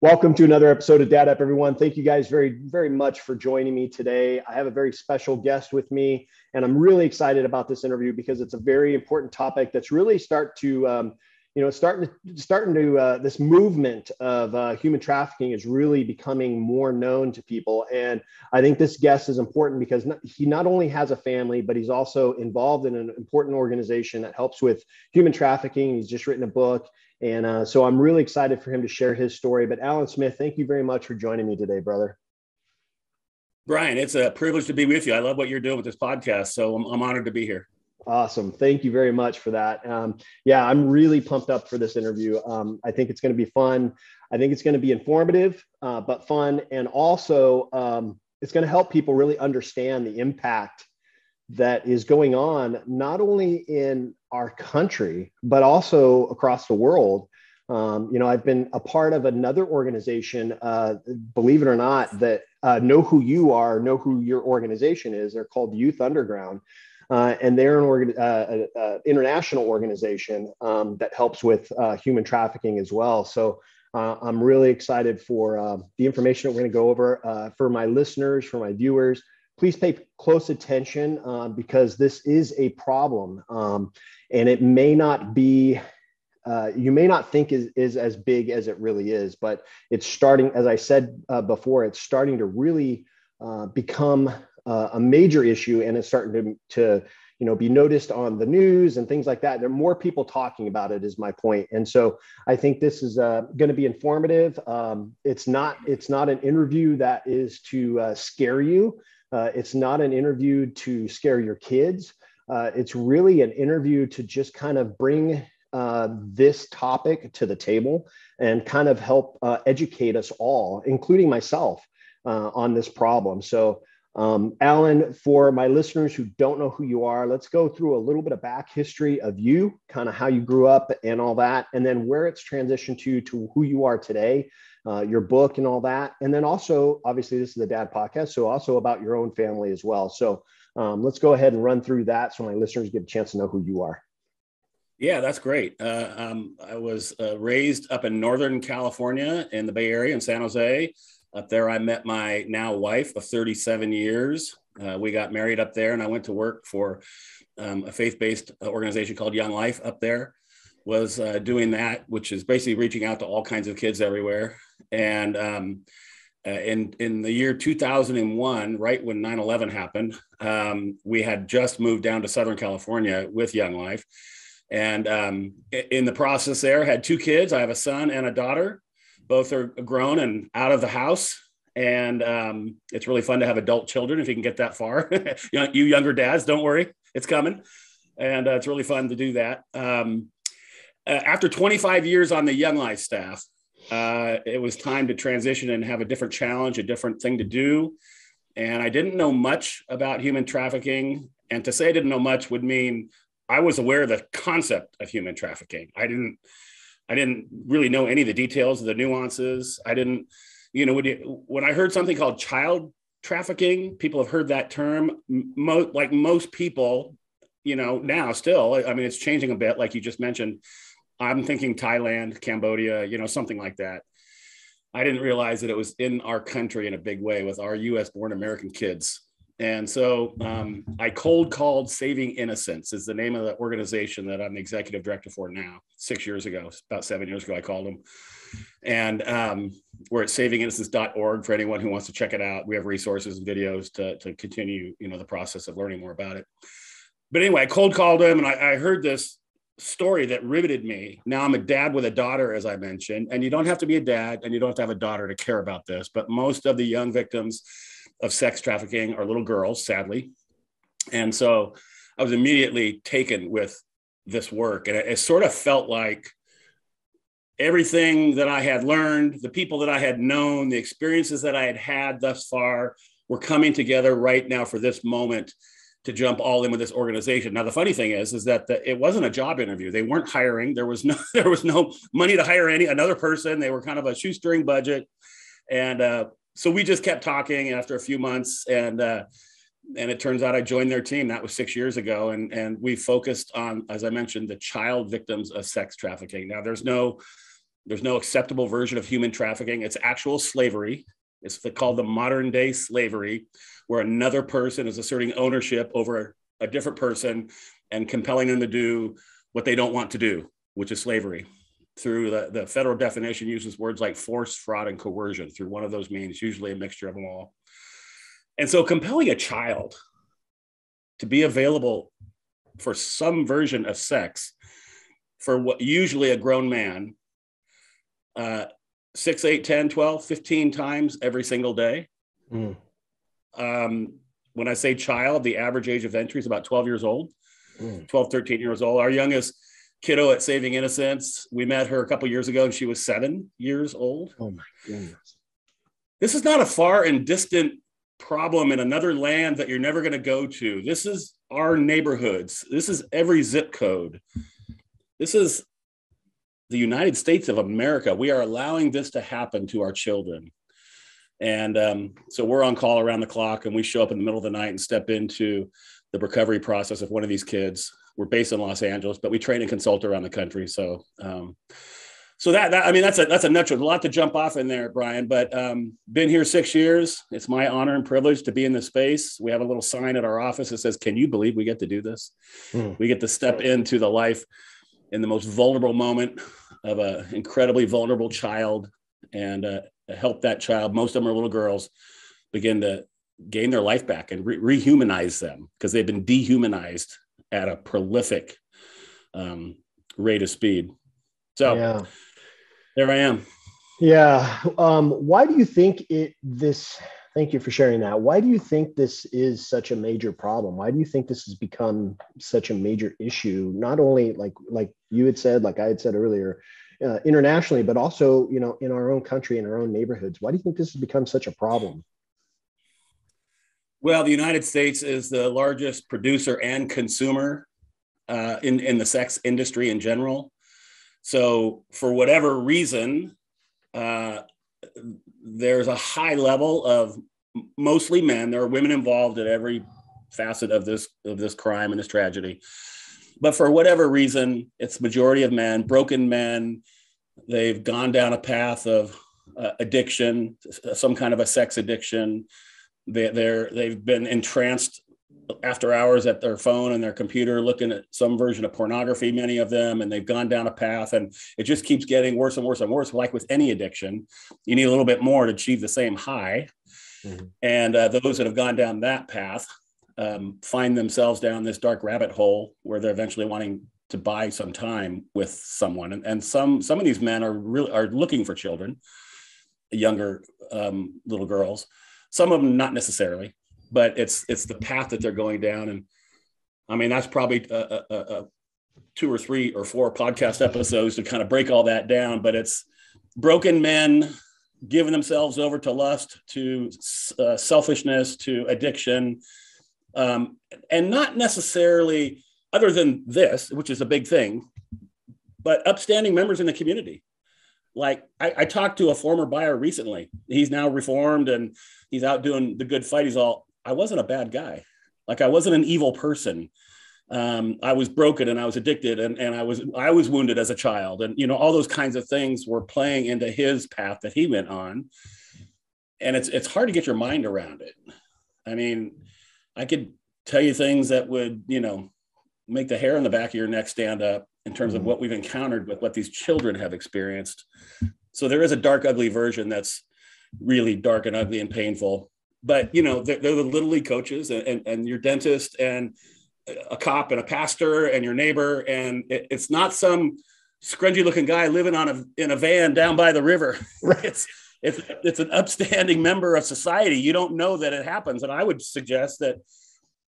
Welcome to another episode of Dad Up, everyone. Thank you guys very much for joining me today. I have a very special guest with me, and I'm really excited about this interview because it's a very important topic that's really this movement of human trafficking is really becoming more known to people. And I think this guest is important because he not only has a family, but he's also involved in an important organization that helps with human trafficking. He's just written a book. And so I'm really excited for him to share his story. But Alan Smyth, thank you very much for joining me today, brother. Bryan, it's a privilege to be with you. I love what you're doing with this podcast. So I'm honored to be here. Awesome. Thank you very much for that. I'm really pumped up for this interview. I think it's going to be fun. I think it's going to be informative, but fun. And also it's going to help people really understand the impact that is going on, not only in our country, but also across the world. I've been a part of another organization, believe it or not, that know who you are, know who your organization is. They're called Youth Underground. And they're an international organization that helps with human trafficking as well. So I'm really excited for the information that we're going to go over. For my listeners, for my viewers, please pay close attention because this is a problem. And it may not be, you may not think is as big as it really is, but it's starting, as I said before, it's starting to really become a major issue, and it's starting to be noticed on the news and things like that. There are more people talking about it, is my point. And so I think this is going to be informative. It's not an interview that is to scare you. It's not an interview to scare your kids. It's really an interview to just kind of bring this topic to the table and kind of help educate us all, including myself, on this problem. So Alan, for my listeners who don't know who you are, let's go through a little bit of back history of you, kind of how you grew up and all that, and then where it's transitioned to who you are today, your book and all that. And then also, obviously, this is the Dad Podcast, so also about your own family as well. So let's go ahead and run through that so my listeners get a chance to know who you are. Yeah, that's great. I was raised up in Northern California in the Bay Area in San Jose. Up there, I met my now wife of 37 years. We got married up there, and I went to work for a faith-based organization called Young Life up there. Was doing that, which is basically reaching out to all kinds of kids everywhere. And in the year 2001, right when 9/11 happened, we had just moved down to Southern California with Young Life. And in the process there, had two kids. I have a son and a daughter. Both are grown and out of the house. And it's really fun to have adult children if you can get that far. You younger dads, don't worry, it's coming. And it's really fun to do that. After 25 years on the Young Life staff, it was time to transition and have a different challenge, a different thing to do. And I didn't know much about human trafficking. And to say I didn't know much would mean I was aware of the concept of human trafficking. I didn't really know any of the details of the nuances. I didn't, when I heard something called child trafficking, people have heard that term. Like most people, now still, I mean, it's changing a bit. Like you just mentioned, I'm thinking Thailand, Cambodia, something like that. I didn't realize that it was in our country in a big way with our US born American kids. And so I cold called Saving Innocence is the name of the organization that I'm the executive director for now. 6 years ago, about 7 years ago, I called them. And we're at savinginnocence.org for anyone who wants to check it out. We have resources and videos to continue, the process of learning more about it. But anyway, I cold called them, and I heard this story that riveted me. Now I'm a dad with a daughter, as I mentioned, and you don't have to be a dad and you don't have to have a daughter to care about this. But most of the young victims of sex trafficking are little girls, sadly. And so I was immediately taken with this work. And it sort of felt like everything that I had learned, the people that I had known, the experiences that I had had thus far were coming together right now for this moment to jump all in with this organization. Now, the funny thing is that it wasn't a job interview. They weren't hiring. There was no money to hire another person. They were kind of a shoestring budget. And so we just kept talking after a few months, and it turns out I joined their team. That was 6 years ago, and we focused on, as I mentioned, the child victims of sex trafficking. Now, there's no There's no acceptable version of human trafficking. It's actual slavery. It's called the modern day slavery, where another person is asserting ownership over a different person and compelling them to do what they don't want to do, which is slavery. Through the federal definition uses words like force, fraud, and coercion through one of those means, usually a mixture of them all. And so compelling a child to be available for some version of sex for what usually a grown man, 6, 8, 10, 12, 15 times every single day. When I say child, the average age of entry is about 12 years old, 12, 13 years old. Our youngest kiddo at Saving Innocence, we met her a couple years ago and she was 7 years old. Oh my goodness. This is not a far and distant problem in another land that you're never going to go to. This is our neighborhoods. This is every zip code. This is the United States of America. We are allowing this to happen to our children. And so we're on call around the clock, and we show up in the middle of the night and step into the recovery process of one of these kids. We're based in Los Angeles, but we train and consult around the country. So that's a nutshell. A lot to jump off in there, Bryan, but been here 6 years. It's my honor and privilege to be in this space. We have a little sign at our office that says, "Can you believe we get to do this?" We get to step into the life in the most vulnerable moment of an incredibly vulnerable child and help that child, most of them are little girls, begin to gain their life back and rehumanize them, because they've been dehumanized at a prolific rate of speed. So yeah. There I am. Yeah. Why do you think thank you for sharing that. Why do you think this is such a major problem? Why do you think this has become such a major issue? Not only like you had said, like I had said earlier, internationally, but also, in our own country, in our own neighborhoods. Why do you think this has become such a problem? Well, the United States is the largest producer and consumer in the sex industry in general. So for whatever reason, there's a high level of mostly men. There are women involved at every facet of this crime and this tragedy. But for whatever reason, it's majority of men, broken men. They've gone down a path of addiction, some kind of a sex addiction. They've been entranced after hours at their phone and their computer looking at some version of pornography, many of them, and they've gone down a path, and it just keeps getting worse and worse and worse. Like with any addiction, you need a little bit more to achieve the same high. Mm-hmm. And those that have gone down that path find themselves down this dark rabbit hole where they're eventually wanting to buy some time with someone. And some of these men are looking for children, younger little girls. Some of them not necessarily, but it's the path that they're going down. And I mean, that's probably a 2 or 3 or 4 podcast episodes to kind of break all that down. But it's broken men giving themselves over to lust, to selfishness, to addiction, and not necessarily, other than this, which is a big thing, but upstanding members in the community. Like I talked to a former buyer recently. He's now reformed and he's out doing the good fight. I wasn't a bad guy. Like I wasn't an evil person. I was broken and I was addicted and I was wounded as a child. And, all those kinds of things were playing into his path that he went on. And it's hard to get your mind around it. I mean, I could tell you things that would, make the hair on the back of your neck stand up in terms of what we've encountered with what these children have experienced. So there is a dark, ugly version that's really dark and ugly and painful. But, they're the little league coaches and your dentist and a cop and a pastor and your neighbor. And it's not some scrungy looking guy living in a van down by the river. Right. It's an upstanding member of society. You don't know that it happens. And I would suggest that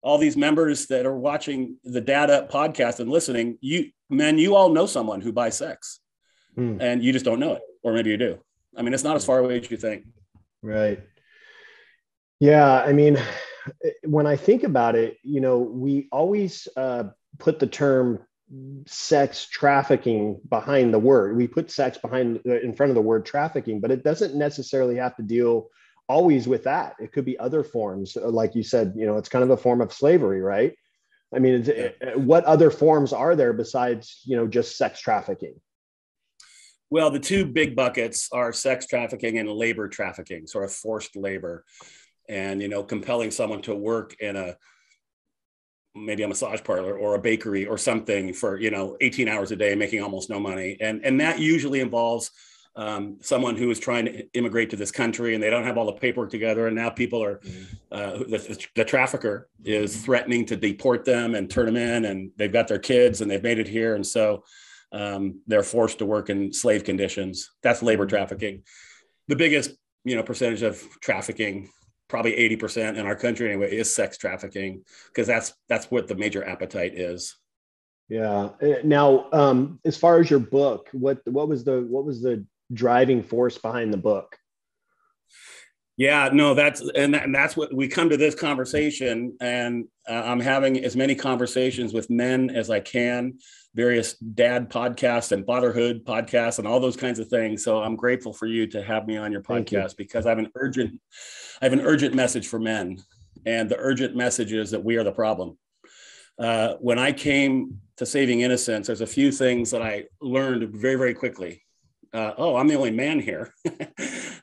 all these members that are watching the Dad Up podcast and listening, you all know someone who buys sex and you just don't know it. Or maybe you do. I mean, it's not as far away as you think. Right. Yeah. I mean, when I think about it, we always put the term sex trafficking behind the word. We put sex in front of the word trafficking, but it doesn't necessarily have to deal always with that. It could be other forms. Like you said, it's kind of a form of slavery, right? I mean, what other forms are there besides, just sex trafficking? Well, the two big buckets are sex trafficking and labor trafficking, sort of forced labor, and compelling someone to work in maybe a massage parlor or a bakery or something for 18 hours a day, making almost no money, and that usually involves someone who is trying to immigrate to this country and they don't have all the paperwork together, and now people are the trafficker is threatening to deport them and turn them in, and they've got their kids and they've made it here, and so they're forced to work in slave conditions. That's labor trafficking. The biggest percentage of trafficking, probably 80% in our country anyway, is sex trafficking, because that's what the major appetite is. Yeah. Now, as far as your book, what was the driving force behind the book? Yeah, no, that's what we come to this conversation, and I'm having as many conversations with men as I can, various dad podcasts and fatherhood podcasts and all those kinds of things. So I'm grateful for you to have me on your podcast, because I have an urgent message for men, and the urgent message is that we are the problem. When I came to Saving Innocence, there's a few things that I learned very, very quickly. I'm the only man here.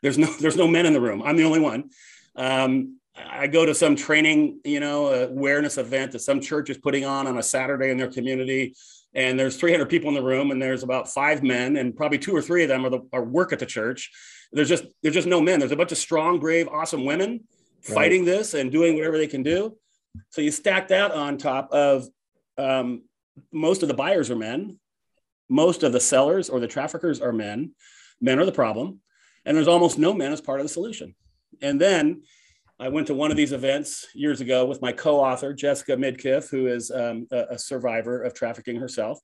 There's no men in the room. I'm the only one. I go to some training, awareness event that some church is putting on a Saturday in their community, and there's 300 people in the room, and there's about 5 men, and probably 2 or 3 of them are work at the church. There's just no men. There's a bunch of strong, brave, awesome women fighting this and doing whatever they can do. So you stack that on top of most of the buyers are men. Most of the sellers or the traffickers are men. Men are the problem. And there's almost no men as part of the solution. And then I went to one of these events years ago with my co-author, Jessica Midkiff, who is a survivor of trafficking herself.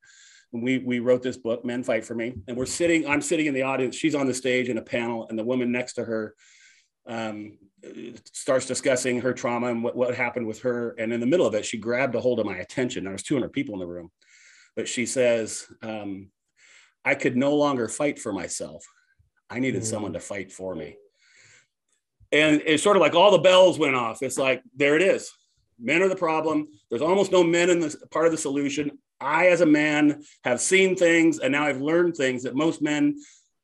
And we wrote this book, Men Fight for Me. And I'm sitting in the audience. She's on the stage in a panel, and the woman next to her starts discussing her trauma and what happened with her. And in the middle of it, she grabbed a hold of my attention. There was 200 people in the room. But she says, I could no longer fight for myself. I needed someone to fight for me. And it's sort of like all the bells went off. It's like, there it is. Men are the problem. There's almost no men in this part of the solution. I, as a man, have seen things, and now I've learned things that most men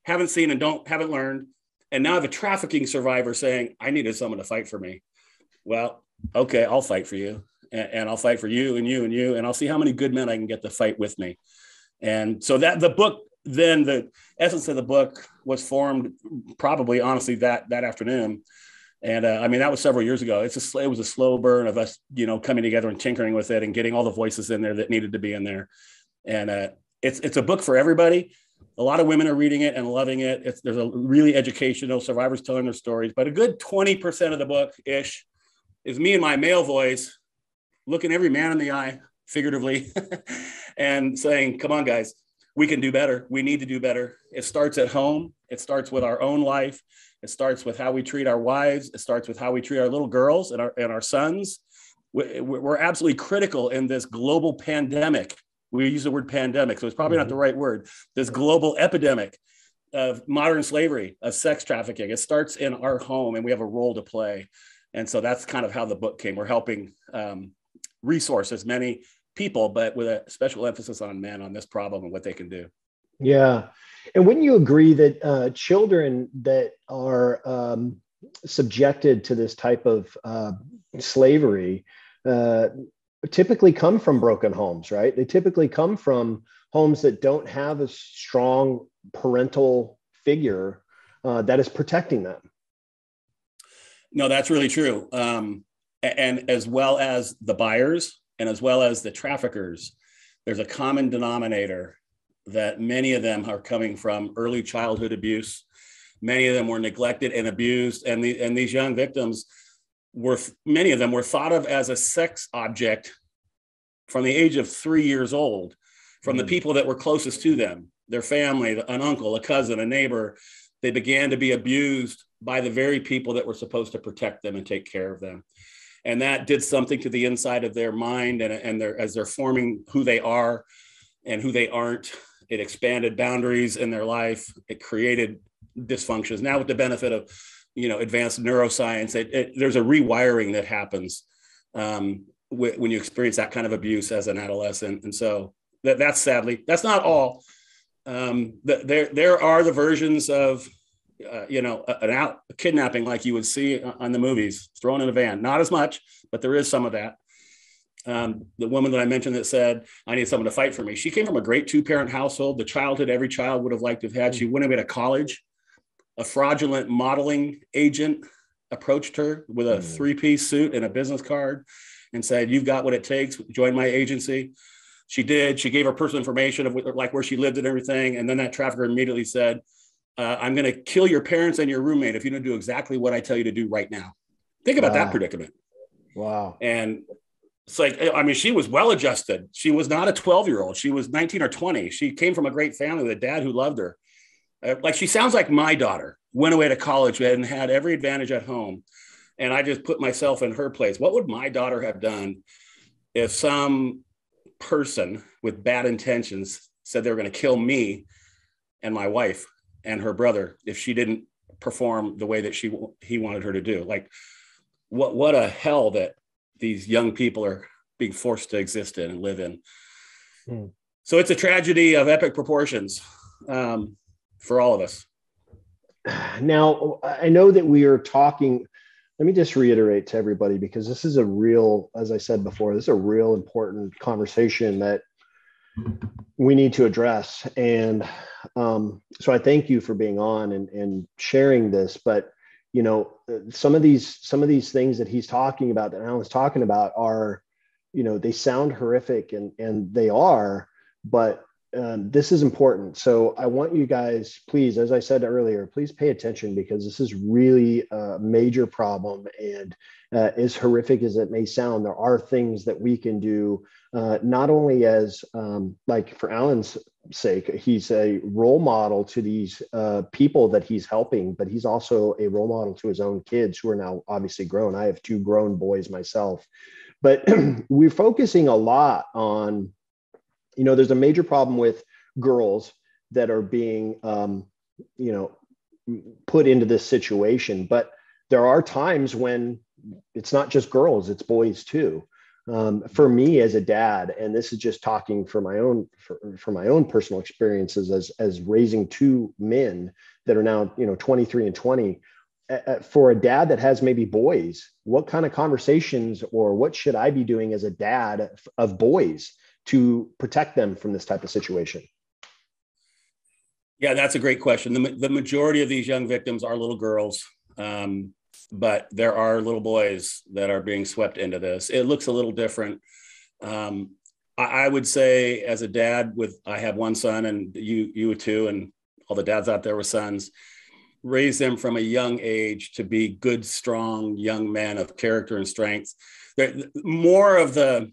haven't seen and haven't learned. And now I have a trafficking survivor saying, I needed someone to fight for me. Well, okay, I'll fight for you. And I'll fight for you and you and you, and I'll see how many good men I can get to fight with me. And so that the book, then the essence of the book was formed probably, honestly, that afternoon. And that was several years ago. It was a slow burn of us, coming together and tinkering with it and getting all the voices in there that needed to be in there. And it's a book for everybody. A lot of women are reading it and loving it. There's a really educational, survivors telling their stories, but a good 20% of the book ish is me in my male voice, looking every man in the eye, figuratively, and saying, come on, guys, we can do better. We need to do better. It starts at home. It starts with our own life. It starts with how we treat our wives. It starts with how we treat our little girls and our sons. We're absolutely critical in this global pandemic. We use the word pandemic, so it's probably not the right word. This global epidemic of modern slavery, of sex trafficking. It starts in our home, and we have a role to play. And so that's kind of how the book came. We're helping resource as many people, but with a special emphasis on men on this problem and what they can do. Yeah. And wouldn't you agree that children that are subjected to this type of slavery typically come from broken homes, right? They typically come from homes that don't have a strong parental figure that is protecting them. No, that's really true. And as well as the buyers and as well as the traffickers, there's a common denominator that many of them are coming from early childhood abuse. Many of them were neglected and abused. And these young victims many of them were thought of as a sex object from the age of 3 years old, from the people that were closest to them, their family, an uncle, a cousin, a neighbor. They began to be abused by the very people that were supposed to protect them and take care of them. And that did something to the inside of their mind, and as they're forming who they are and who they aren't. It expanded boundaries in their life. It created dysfunctions. Now with the benefit of, advanced neuroscience, there's a rewiring that happens when you experience that kind of abuse as an adolescent. And so that's sadly, that's not all. There are the versions of, a kidnapping like you would see on the movies, thrown in a van. Not as much, but there is some of that. The woman that I mentioned that said, I need someone to fight for me. She came from a great 2-parent household, the childhood every child would have liked to have had. She went away to college. A fraudulent modeling agent approached her with a 3-piece suit and a business card and said, you've got what it takes, join my agency. She did. She gave her personal information of like where she lived and everything. And then that trafficker immediately said, I'm going to kill your parents and your roommate if you don't do exactly what I tell you to do right now. Think about that predicament. Wow. And it's like, I mean, she was well-adjusted. She was not a 12-year-old. She was 19 or 20. She came from a great family with a dad who loved her. Like, she sounds like my daughter, went away to college and had every advantage at home. And I just put myself in her place. What would my daughter have done if some person with bad intentions said they were going to kill me and my wife and her brother if she didn't perform the way that he wanted her to do? Like, what a hell that these young people are being forced to exist in and live in. So it's a tragedy of epic proportions for all of us. Now, I know that we are talking, let me just reiterate to everybody, because this is a real, as I said before, this is a real important conversation that we need to address. And so I thank you for being on and sharing this. But, you know, some of these things that he's talking about, that Alan's talking about, are, you know, they sound horrific, and they are, but this is important. So I want you guys, please, as I said earlier, please pay attention, because this is really a major problem. And as horrific as it may sound, there are things that we can do, not only as, like for Alan's sake, he's a role model to these people that he's helping, but he's also a role model to his own kids, who are now obviously grown. I have 2 grown boys myself, but we're focusing a lot on, you know, there's a major problem with girls that are being, you know, put into this situation. But there are times when it's not just girls, it's boys too. For me as a dad, and this is just talking for my own personal experiences as raising 2 men that are now, you know, 23 and 20. For a dad that has maybe boys, what kind of conversations, or what should I be doing as a dad of boys to protect them from this type of situation? Yeah, that's a great question. The majority of these young victims are little girls, but there are little boys that are being swept into this. It looks a little different. I would say, as a dad I have 1 son, and you 2, and all the dads out there with sons, raise them from a young age to be good, strong young men of character and strength. More of the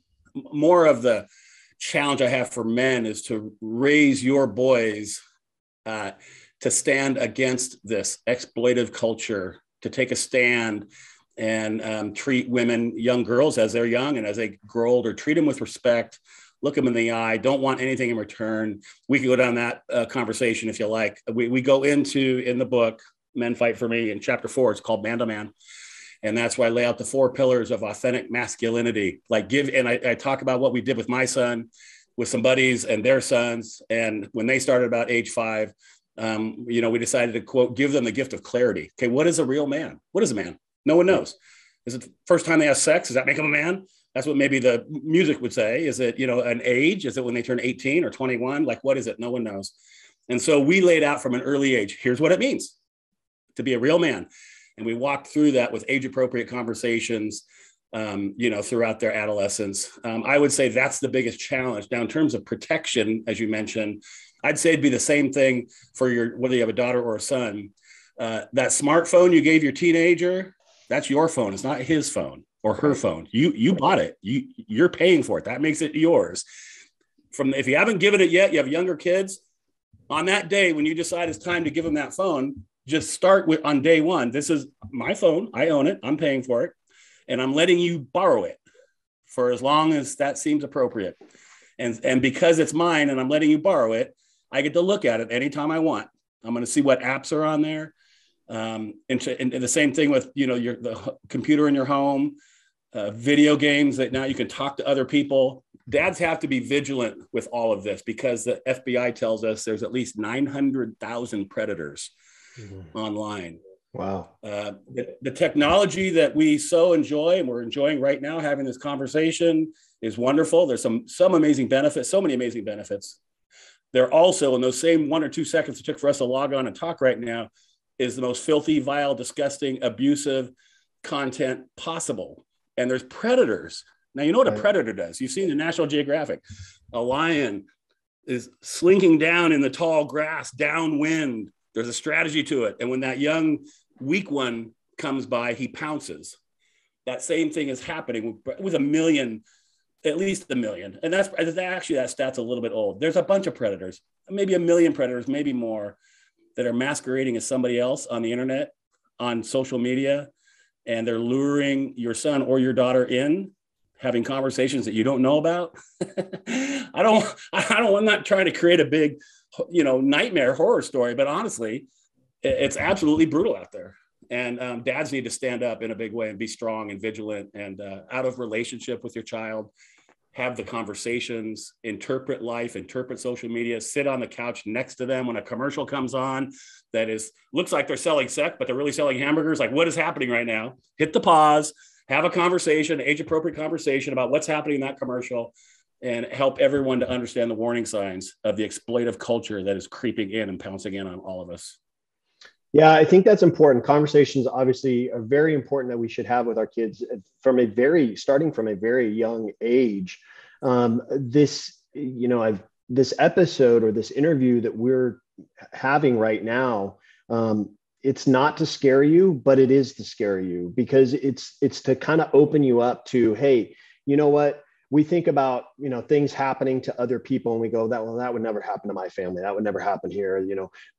challenge I have for men is to raise your boys to stand against this exploitive culture, to take a stand and treat women, young girls, as they're young and as they grow older, treat them with respect, look them in the eye, don't want anything in return. We can go down that conversation if you like. We go into, in the book, Men Fight for Me, in chapter 4, it's called Man to Man. And that's why I lay out the 4 pillars of authentic masculinity. I talk about what we did with my son, with some buddies and their sons. And when they started about age 5, you know, we decided to, quote, give them the gift of clarity. Okay, what is a real man? What is a man? No one knows. Is it the first time they have sex? Does that make them a man? That's what maybe the music would say. Is it, you know, an age? Is it when they turn 18 or 21? Like, what is it? No one knows. And so we laid out from an early age, here's what it means to be a real man. And we walked through that with age-appropriate conversations, you know, throughout their adolescence. I would say that's the biggest challenge. Now, in terms of protection, as you mentioned, I'd say it'd be the same thing for whether you have a daughter or a son. That smartphone you gave your teenager, that's your phone. It's not his phone or her phone. You bought it. You're paying for it. That makes it yours. If you haven't given it yet, you have younger kids. On that day, when you decide it's time to give them that phone, just start with, on day 1, this is my phone. I own it. I'm paying for it. And I'm letting you borrow it for as long as that seems appropriate. And because it's mine and I'm letting you borrow it, I get to look at it anytime I want. I'm going to see what apps are on there. And the same thing with, you know, the computer in your home. video games that now you can talk to other people. Dads have to be vigilant with all of this because the FBI tells us there's at least 900,000 predators online. Wow. The technology that we so enjoy and we're enjoying right now, having this conversation, is wonderful. There's some amazing benefits, so many amazing benefits. There also, in those same 1 or 2 seconds it took for us to log on and talk right now, is the most filthy, vile, disgusting, abusive content possible. And there's predators. Now, you know what a predator does. You've seen the National Geographic. A lion is slinking down in the tall grass downwind. There's a strategy to it. And when that young, weak one comes by, he pounces. That same thing is happening with a million, at least a million. And that's actually, that stat's a little bit old. There's a bunch of predators, maybe a million predators, maybe more, that are masquerading as somebody else on the internet, on social media, and they're luring your son or your daughter in, having conversations that you don't know about. I'm not trying to create a big, nightmare horror story, but honestly, it's absolutely brutal out there. And dads need to stand up in a big way and be strong and vigilant and out of relationship with your child, have the conversations, interpret life, interpret social media, sit on the couch next to them when a commercial comes on that looks like they're selling sex, but they're really selling hamburgers. Like, what is happening right now? Hit the pause, have a conversation, age-appropriate conversation about what's happening in that commercial, and help everyone to understand the warning signs of the exploitive culture that is creeping in and pouncing in on all of us. Yeah, I think that's important. Conversations obviously are very important that we should have with our kids starting from a very young age. This episode or this interview that we're having right now, it's not to scare you, but it is to scare you, because it's to kind of open you up to, hey, you know what? We think about, things happening to other people and we go, that would never happen to my family. That would never happen here,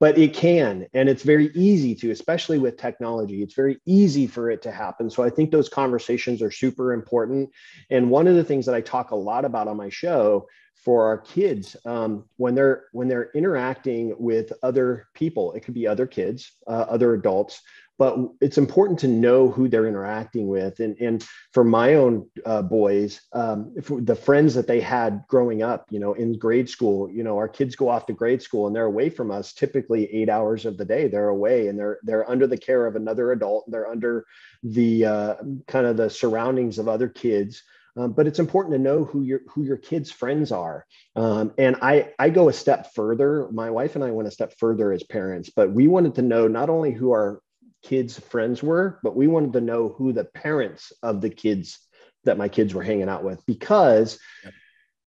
but it can. And it's very easy to, especially with technology, it's very easy for it to happen. So I think those conversations are super important. And one of the things that I talk a lot about on my show for our kids, when they're interacting with other people, it could be other kids, other adults, but it's important to know who they're interacting with. And for my own boys, the friends that they had growing up, in grade school, our kids go off to grade school and they're away from us, typically 8 hours of the day. They're away and they're under the care of another adult. They're under the kind of the surroundings of other kids. But it's important to know who your kids' friends are. And I go a step further. My wife and I went a step further as parents, but we wanted to know not only who our kids' friends were, but we wanted to know who the parents of the kids that my kids were hanging out with, because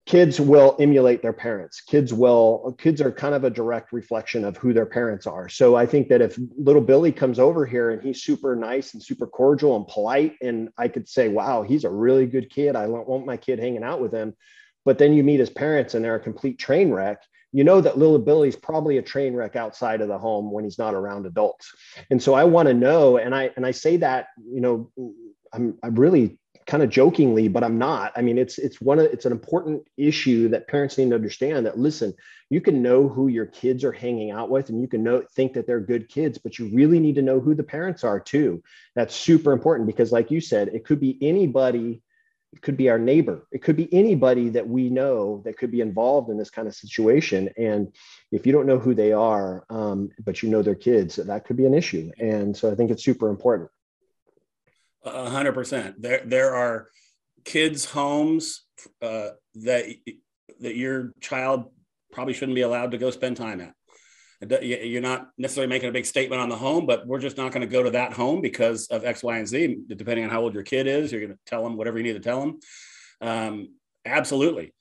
kids will emulate their parents. Kids are kind of a direct reflection of who their parents are. So I think that if little Billy comes over here and he's super nice and super cordial and polite, and I could say, wow, he's a really good kid, I want my kid hanging out with him. But then you meet his parents and they're a complete train wreck. You know that little Billy's probably a train wreck outside of the home when he's not around adults. And so I want to know, and I say that, I'm really kind of jokingly, but I'm not. I mean, it's an important issue that parents need to understand, that, listen, you can know who your kids are hanging out with and you can think that they're good kids, but you really need to know who the parents are too. That's super important, because like you said, it could be anybody. It could be our neighbor. It could be anybody that we know that could be involved in this kind of situation. And if you don't know who they are, but you know their kids, that could be an issue. And so I think it's super important. 100%. There are kids' homes that your child probably shouldn't be allowed to go spend time at. You're not necessarily making a big statement on the home, but we're just not going to go to that home because of X, Y, and Z. Depending on how old your kid is, you're going to tell them whatever you need to tell them. Absolutely.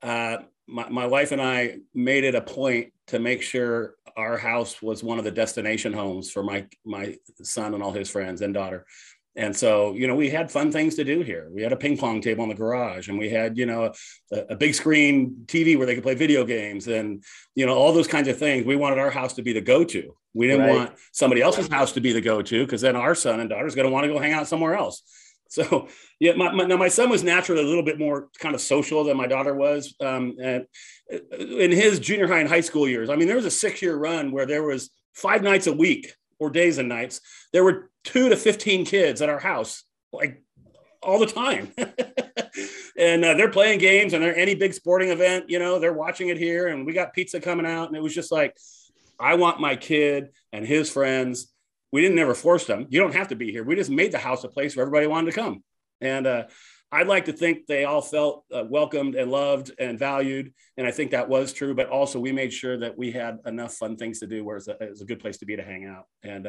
My wife and I made it a point to make sure our house was one of the destination homes for my son and all his friends and daughter. And so, we had fun things to do here. We had a ping pong table in the garage, and we had, a big screen TV where they could play video games and, all those kinds of things. We wanted our house to be the go-to. We didn't want somebody else's house to be the go-to, because then our son and daughter is going to want to go hang out somewhere else. So, yeah, my son was naturally a little bit more kind of social than my daughter was. And in his junior high and high school years, I mean, there was a 6-year run where there was 5 nights a week, or days and nights, there were 2 to 15 kids at our house, like all the time. And they're playing games, and they're any big sporting event, they're watching it here, and we got pizza coming out. And it was just like, I want my kid and his friends. We didn't ever force them. You don't have to be here. We just made the house a place where everybody wanted to come. And I'd like to think they all felt welcomed and loved and valued. And I think that was true. But also we made sure that we had enough fun things to do where it was a good place to be to hang out. And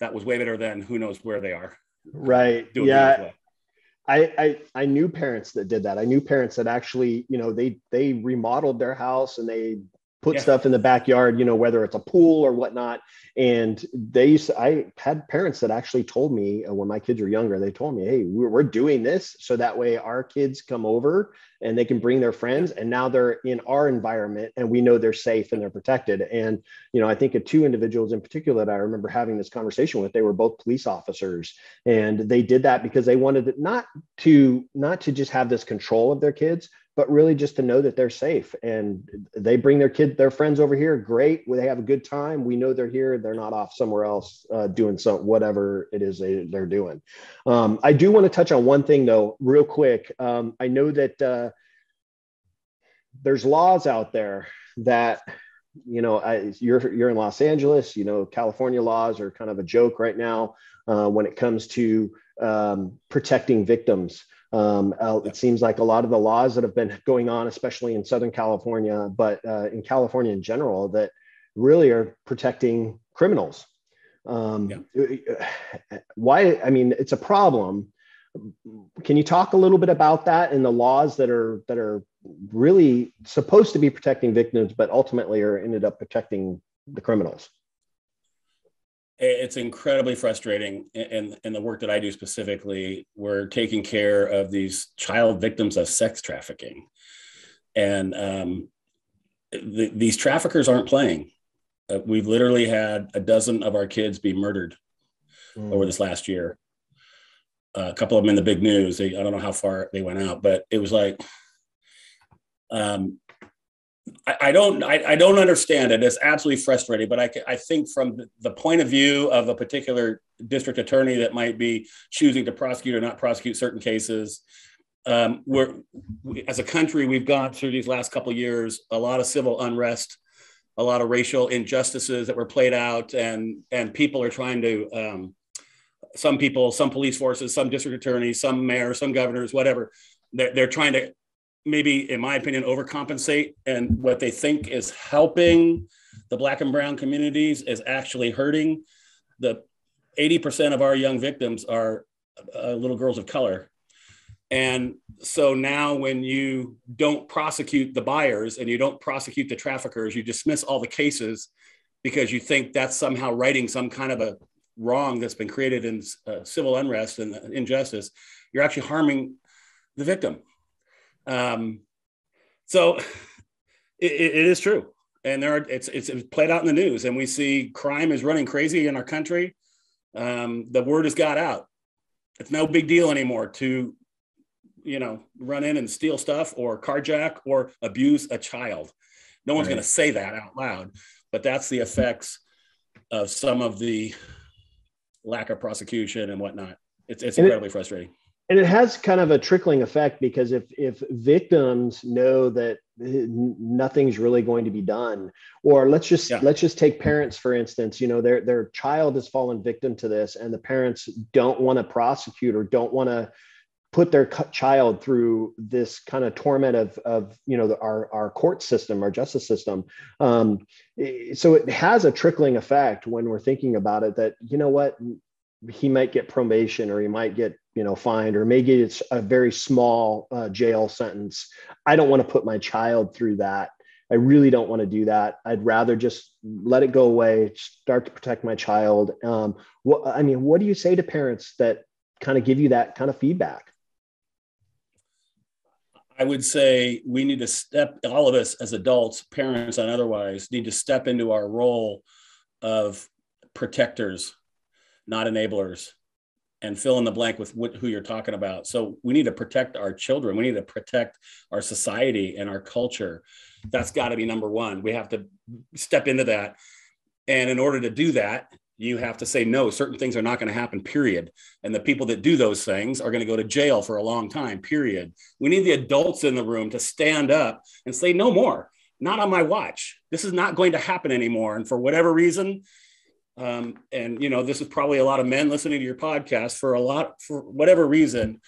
that was way better than who knows where they are. Right. Yeah. I knew parents that did that. I knew parents that actually, they remodeled their house and they put stuff in the backyard, whether it's a pool or whatnot. And I had parents that actually told me when my kids were younger, they told me, hey, we're doing this so that way our kids come over and they can bring their friends. And now they're in our environment and we know they're safe and they're protected. And, I think of two individuals in particular that I remember having this conversation with. They were both police officers, and they did that because they wanted not to just have this control of their kids, but really just to know that they're safe. And they bring their friends over here. Great. They have a good time. We know they're here. They're not off somewhere else doing whatever it is they're doing. I do want to touch on one thing though, real quick. I know that there's laws out there that, you're in Los Angeles, California laws are kind of a joke right now when it comes to protecting victims. It seems like a lot of the laws that have been going on, especially in Southern California, but in California in general, that really are protecting criminals. Why? I mean, it's a problem. Can you talk a little bit about that and the laws that are really supposed to be protecting victims, but ultimately ended up protecting the criminals? It's incredibly frustrating in the work that I do specifically. We're taking care of these child victims of sex trafficking. And these traffickers aren't playing. We've literally had a dozen of our kids be murdered over this last year. A couple of them in the big news. I don't know how far they went out, but it was like, I don't understand it. It's absolutely frustrating, but I think from the point of view of a particular district attorney that might be choosing to prosecute or not prosecute certain cases, as a country, we've gone through these last couple of years, a lot of civil unrest, a lot of racial injustices that were played out, and people are trying to, some people, some police forces, some district attorneys, some mayors, some governors, whatever, they're trying to, maybe, in my opinion, overcompensate, and what they think is helping the Black and brown communities is actually hurting. The 80% of our young victims are little girls of color. And so now when you don't prosecute the buyers and you don't prosecute the traffickers, you dismiss all the cases because you think that's somehow righting some kind of a wrong that's been created in civil unrest and injustice. You're actually harming the victim. So it is true. And it's played out in the news, and we see crime is running crazy in our country. The word has got out. It's no big deal anymore to, run in and steal stuff or carjack or abuse a child. No one's going to say that out loud, but that's the effects of some of the lack of prosecution and whatnot. It's incredibly frustrating. And it has kind of a trickling effect, because if victims know that nothing's really going to be done, or let's just take parents, for instance, their child has fallen victim to this, and the parents don't want to prosecute or don't want to put their child through this kind of torment of our court system, our justice system. So it has a trickling effect when we're thinking about it, that, he might get probation, or he might get, fined, or maybe it's a very small jail sentence. I don't want to put my child through that. I really don't want to do that. I'd rather just let it go away, start to protect my child. What do you say to parents that kind of give you that kind of feedback? I would say we need to all of us as adults, parents and otherwise, need to step into our role of protectors, not enablers, and fill in the blank with who you're talking about. So we need to protect our children. We need to protect our society and our culture. That's got to be number one. We have to step into that. And in order to do that, You have to say, no, certain things are not going to happen, period. And the people that do those things are going to go to jail for a long time, period. We need the adults in the room to stand up and say, no more, not on my watch. This is not going to happen anymore. And for whatever reason, and this is probably a lot of men listening to your podcast, for whatever reason,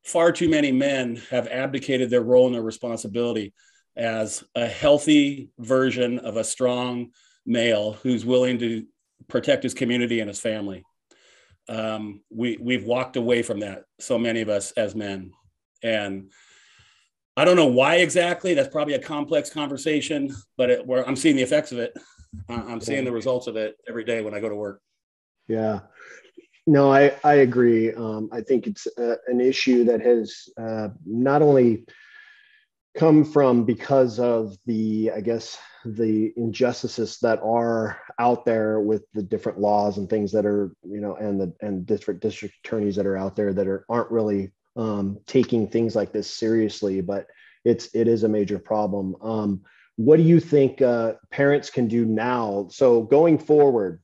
far too many men have abdicated their role and their responsibility as a healthy version of a strong male who's willing to protect his community and his family. We've walked away from that, so many of us as men. And I don't know why exactly. That's probably a complex conversation, but where I'm seeing the effects of it. I'm seeing the results of it every day when I go to work. Yeah. No, I agree. I think it's an issue that has not only come from because of the injustices that are out there with the different laws and things that are, and different district attorneys that are out there that aren't really taking things like this seriously, but it is a major problem. What do you think parents can do now? So going forward,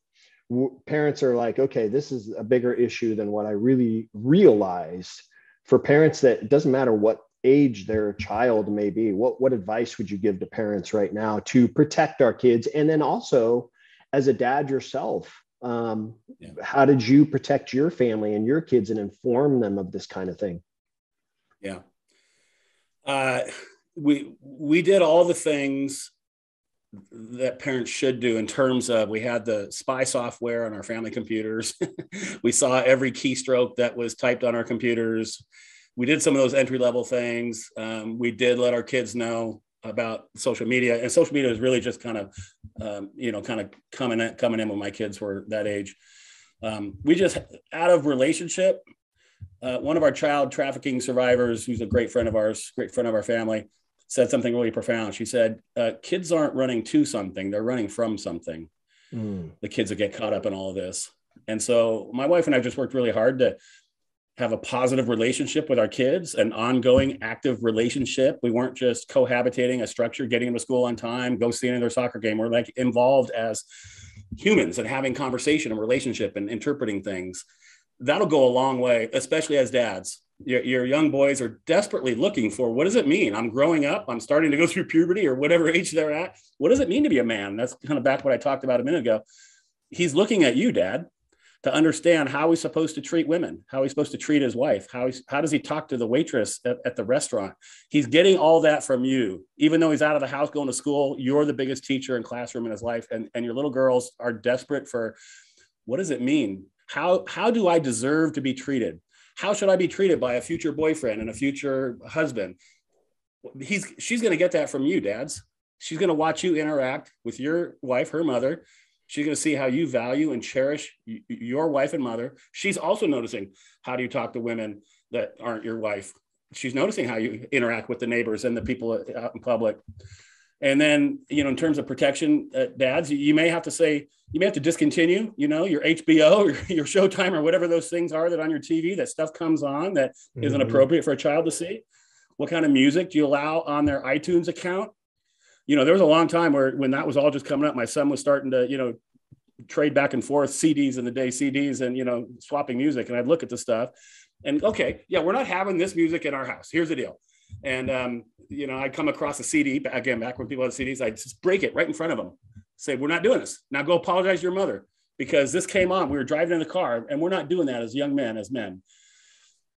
parents are like, okay, this is a bigger issue than what I really realized. For parents, that it doesn't matter what age their child may be, what advice would you give to parents right now to protect our kids? And then also, as a dad yourself, how did you protect your family and your kids and inform them of this kind of thing? Yeah. We did all the things that parents should do in terms of, we had the spy software on our family computers. We saw every keystroke that was typed on our computers. We did some of those entry-level things. We did let our kids know about social media, and social media was really just kind of coming in when my kids were that age. We just, out of relationship, one of our child trafficking survivors, who's a great friend of ours, great friend of our family, said something really profound. She said, kids aren't running to something, they're running from something. The kids that get caught up in all of this. And so my wife and I just worked really hard to have a positive relationship with our kids, an ongoing active relationship. We weren't just cohabitating a structure, getting them to school on time, go seeing their soccer game. We're like involved as humans and having conversation and relationship and interpreting things. That'll go a long way, especially as dads. Your young boys are desperately looking for, what does it mean? I'm growing up, I'm starting to go through puberty or whatever age they're at. What does it mean to be a man? That's kind of back what I talked about a minute ago. He's looking at you, Dad, to understand how he's supposed to treat women, how he's supposed to treat his wife, how does he talk to the waitress at the restaurant. He's getting all that from you. Even though he's out of the house going to school, you're the biggest teacher and classroom in his life. And your little girls are desperate for, what does it mean? How do I deserve to be treated? How should I be treated by a future boyfriend and a future husband? She's going to get that from you, dads. She's going to watch you interact with your wife, her mother. She's going to see how you value and cherish your wife and mother. She's also noticing, how do you talk to women that aren't your wife? She's noticing how you interact with the neighbors and the people out in public. And then, in terms of protection, dads, you may have to discontinue, your HBO or your Showtime or whatever those things are that on your TV, that stuff comes on that isn't appropriate for a child to see. What kind of music do you allow on their iTunes account? There was a long time when that was all just coming up, my son was starting to, trade back and forth CDs in the day, CDs and, swapping music. And I'd look at the stuff and, okay, yeah, we're not having this music in our house. Here's the deal. And, I'd come across a CD, again, back when people had CDs, I'd just break it right in front of them. Say, we're not doing this. Now go apologize to your mother because this came on. We were driving in the car and we're not doing that as young men, as men.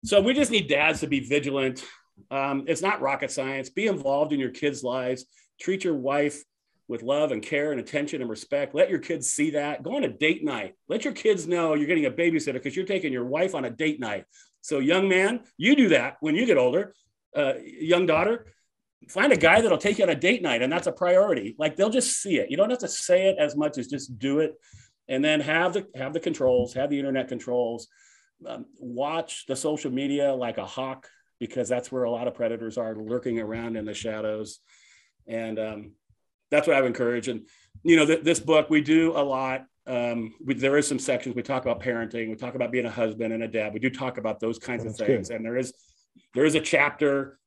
So we just need dads to be vigilant. It's not rocket science. Be involved in your kids' lives. Treat your wife with love and care and attention and respect. Let your kids see that. Go on a date night. Let your kids know you're getting a babysitter because you're taking your wife on a date night. So young man, you do that when you get older. Young daughter, find a guy that'll take you on a date night, and that's a priority. Like, they'll just see it. You don't have to say it as much as just do it, and then have the controls, have the internet controls. Watch the social media like a hawk, because that's where a lot of predators are lurking around in the shadows. And that's what I would encourage. And this book, we do a lot. There is some sections we talk about parenting, we talk about being a husband and a dad. We do talk about those kinds of things. Good. And there is a chapter.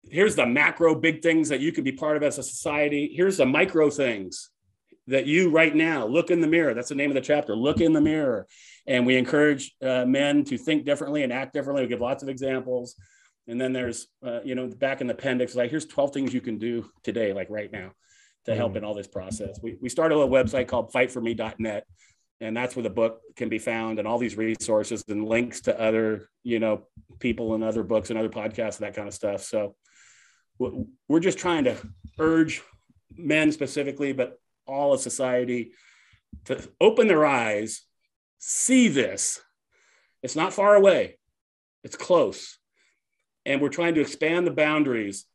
Here's the macro big things that you can be part of as a society. Here's the micro things that you right now look in the mirror. That's the name of the chapter, look in the mirror. And we encourage men to think differently and act differently. We give lots of examples. And then there's, back in the appendix, like, here's 12 things you can do today, like right now, to help in all this process. We started a website called fightforme.net. And that's where the book can be found, and all these resources and links to other, people and other books and other podcasts and that kind of stuff. So we're just trying to urge men specifically, but all of society, to open their eyes, see this. It's not far away. It's close. And we're trying to expand the boundaries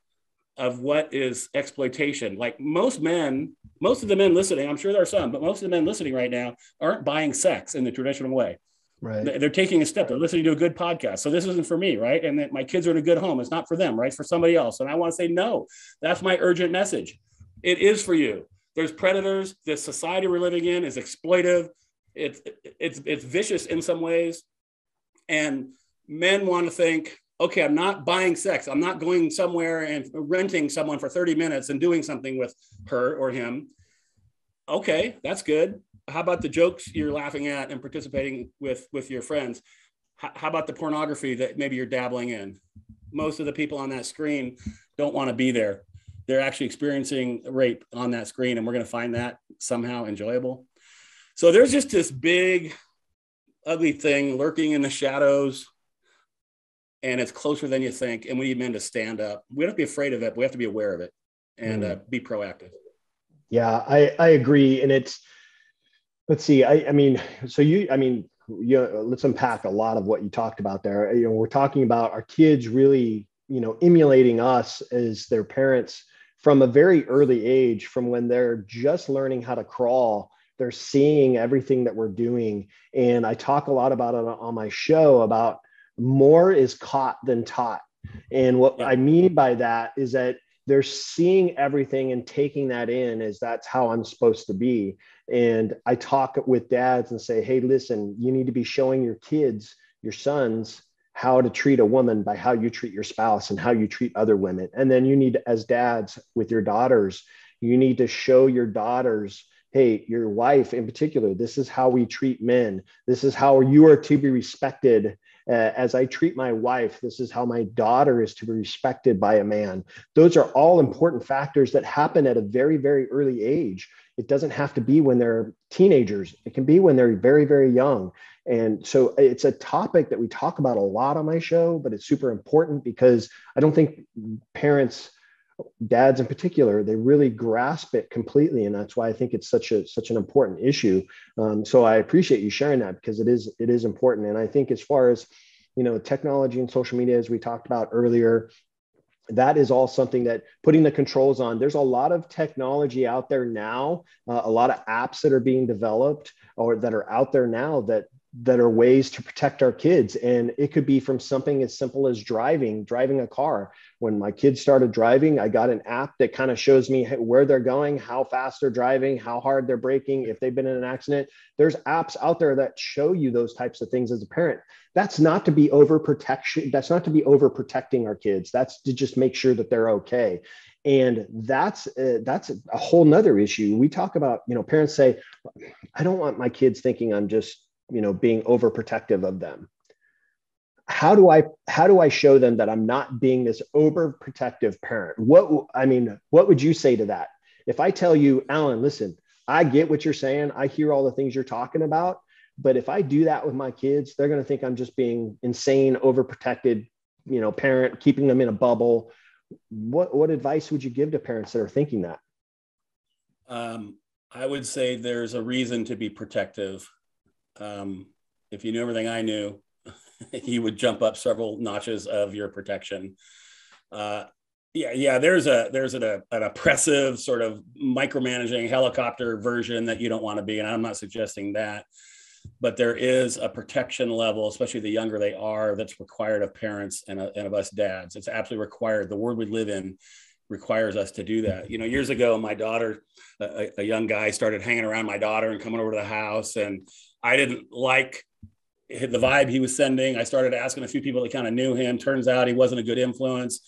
of what is exploitation. Like most of the men listening, I'm sure there are some, but most of the men listening right now aren't buying sex in the traditional way. Right. They're taking a step. They're listening to a good podcast. So this isn't for me, right? And that my kids are in a good home. It's not for them, right? It's for somebody else. And I want to say, no, that's my urgent message. It is for you. There's predators. This society we're living in is exploitive. It's vicious in some ways. And men want to think, okay, I'm not buying sex. I'm not going somewhere and renting someone for 30 minutes and doing something with her or him. Okay, that's good. How about the jokes you're laughing at and participating with your friends? How about the pornography that maybe you're dabbling in? Most of the people on that screen don't want to be there. They're actually experiencing rape on that screen, and we're going to find that somehow enjoyable. So there's just this big, ugly thing lurking in the shadows, and it's closer than you think. And we need men to stand up. We don't have to be afraid of it, but we have to be aware of it and be proactive. Yeah, I agree. And it's, let's see, let's unpack a lot of what you talked about there. We're talking about our kids really, emulating us as their parents from a very early age, from when they're just learning how to crawl. They're seeing everything that we're doing. And I talk a lot about it on my show about more is caught than taught. And what I mean by that is that they're seeing everything and taking that in as that's how I'm supposed to be. And I talk with dads and say, hey, listen, you need to be showing your kids, your sons, how to treat a woman by how you treat your spouse and how you treat other women. And then you need to, as dads with your daughters, you need to show your daughters, hey, your wife in particular, this is how we treat men. This is how you are to be respected. As I treat my wife, this is how my daughter is to be respected by a man. Those are all important factors that happen at a very, very early age. It doesn't have to be when they're teenagers. It can be when they're very, very young. And so it's a topic that we talk about a lot on my show, but it's super important because I don't think parents, dads in particular, they really grasp it completely. And that's why I think it's such an important issue. So I appreciate you sharing that because it is important. And I think as far as, technology and social media, as we talked about earlier, that is all something that putting the controls on. There's a lot of technology out there now, a lot of apps that are being developed or that are out there now that are ways to protect our kids. And it could be from something as simple as driving a car. When my kids started driving, I got an app that kind of shows me where they're going, how fast they're driving, how hard they're braking, if they've been in an accident. There's apps out there that show you those types of things as a parent. That's not to be overprotection. That's not to be overprotecting our kids. That's to just make sure that they're okay. And that's a whole nother issue. We talk about, parents say, I don't want my kids thinking I'm just, being overprotective of them. How do I show them that I'm not being this overprotective parent? What would you say to that? If I tell you, Alan, listen, I get what you're saying. I hear all the things you're talking about, but if I do that with my kids, they're going to think I'm just being insane, overprotected, parent, keeping them in a bubble. What advice would you give to parents that are thinking that? I would say there's a reason to be protective. If you knew everything I knew, you would jump up several notches of your protection. There's an oppressive sort of micromanaging helicopter version that you don't want to be. And I'm not suggesting that, but there is a protection level, especially the younger they are, that's required of parents and of us dads. It's absolutely required. The world we live in requires us to do that. Years ago, my daughter, a young guy, started hanging around my daughter and coming over to the house, and I didn't like the vibe he was sending. I started asking a few people that kind of knew him. Turns out he wasn't a good influence.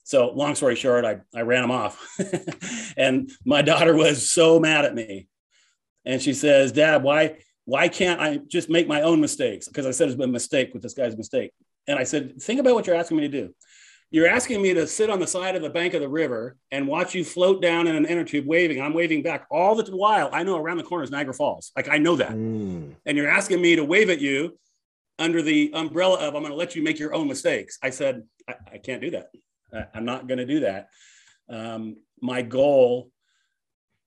So long story short, I ran him off. And my daughter was so mad at me. And she says, Dad, why can't I just make my own mistakes? Because I said it's been a mistake with this guy's mistake. And I said, think about what you're asking me to do. You're asking me to sit on the side of the bank of the river and watch you float down in an inner tube waving. I'm waving back all the while. I know around the corner is Niagara Falls. Like, I know that. And you're asking me to wave at you under the umbrella of, I'm going to let you make your own mistakes. I said, I can't do that. I'm not going to do that. My goal